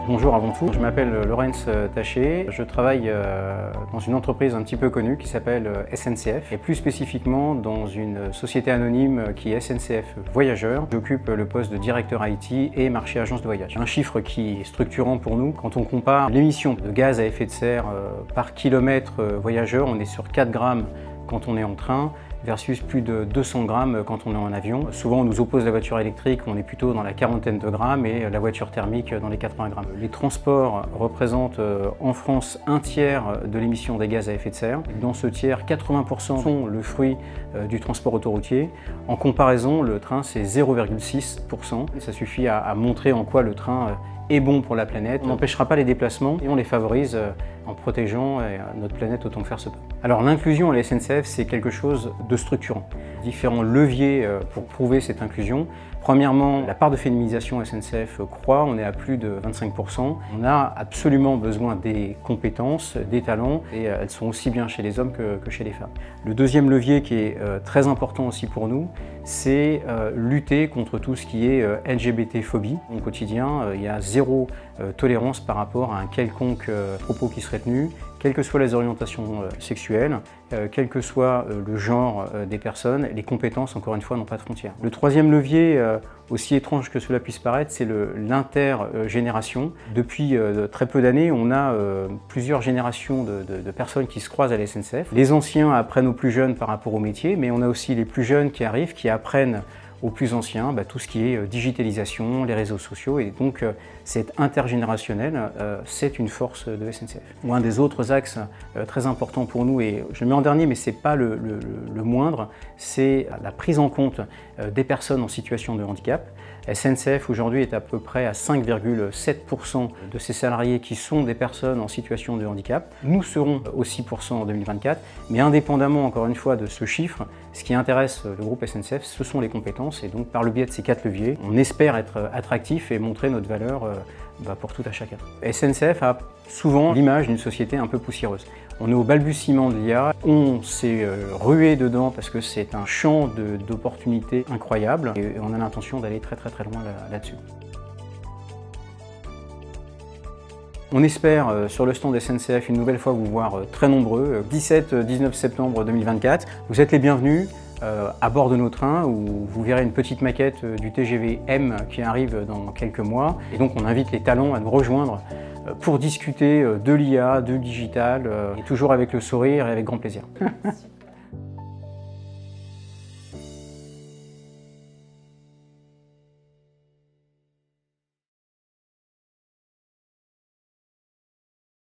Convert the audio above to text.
Bonjour avant tout, je m'appelle Laurence Taché, je travaille dans une entreprise un petit peu connue qui s'appelle SNCF et plus spécifiquement dans une société anonyme qui est SNCF Voyageurs. J'occupe le poste de directeur IT et marché agence de voyage. Un chiffre qui est structurant pour nous, quand on compare l'émission de gaz à effet de serre par kilomètre voyageur, on est sur 4 grammes quand on est en train, versus plus de 200 grammes quand on est en avion. Souvent on nous oppose la voiture électrique, on est plutôt dans la quarantaine de grammes et la voiture thermique dans les 80 grammes. Les transports représentent en France un tiers de l'émission des gaz à effet de serre. Dans ce tiers, 80% sont le fruit du transport autoroutier. En comparaison, le train c'est 0,6%. Ça suffit à montrer en quoi le train est bon pour la planète. On n'empêchera pas les déplacements et on les favorise en protégeant notre planète autant que faire se peut. Alors l'inclusion à la SNCF, c'est quelque chose de structurant. Différents leviers pour prouver cette inclusion. Premièrement, la part de féminisation SNCF croît, on est à plus de 25%. On a absolument besoin des compétences, des talents, et elles sont aussi bien chez les hommes que chez les femmes. Le deuxième levier qui est très important aussi pour nous, c'est lutter contre tout ce qui est LGBT-phobie. Au quotidien, il y a zéro tolérance par rapport à un quelconque propos qui serait tenu, quelles que soient les orientations sexuelles, quel que soit le genre des personnes, les compétences, encore une fois, n'ont pas de frontières. Le troisième levier, aussi étrange que cela puisse paraître, c'est l'intergénération. Depuis très peu d'années, on a plusieurs générations de personnes qui se croisent à la SNCF. Les anciens apprennent aux plus jeunes par rapport au métier, mais on a aussi les plus jeunes qui arrivent, qui apprennent aux plus anciens, tout ce qui est digitalisation, les réseaux sociaux, et donc c'est intergénérationnel, c'est une force de SNCF. Un des autres axes très importants pour nous, et je le mets en dernier mais ce n'est pas le moindre, c'est la prise en compte des personnes en situation de handicap. SNCF aujourd'hui est à peu près à 5,7% de ses salariés qui sont des personnes en situation de handicap. Nous serons aux 6% en 2024, mais indépendamment encore une fois de ce chiffre, ce qui intéresse le groupe SNCF, ce sont les compétences, et donc par le biais de ces 4 leviers, on espère être attractif et montrer notre valeur pour tout à chacun. SNCF a souvent l'image d'une société un peu poussiéreuse. On est au balbutiement de l'IA, on s'est rué dedans parce que c'est un champ d'opportunités incroyable et on a l'intention d'aller très loin là-dessus. On espère sur le stand SNCF une nouvelle fois vous voir très nombreux, 17-19 septembre 2024. Vous êtes les bienvenus à bord de nos trains où vous verrez une petite maquette du TGV M qui arrive dans quelques mois. Et donc on invite les talents à nous rejoindre pour discuter de l'IA, du digital, et toujours avec le sourire et avec grand plaisir.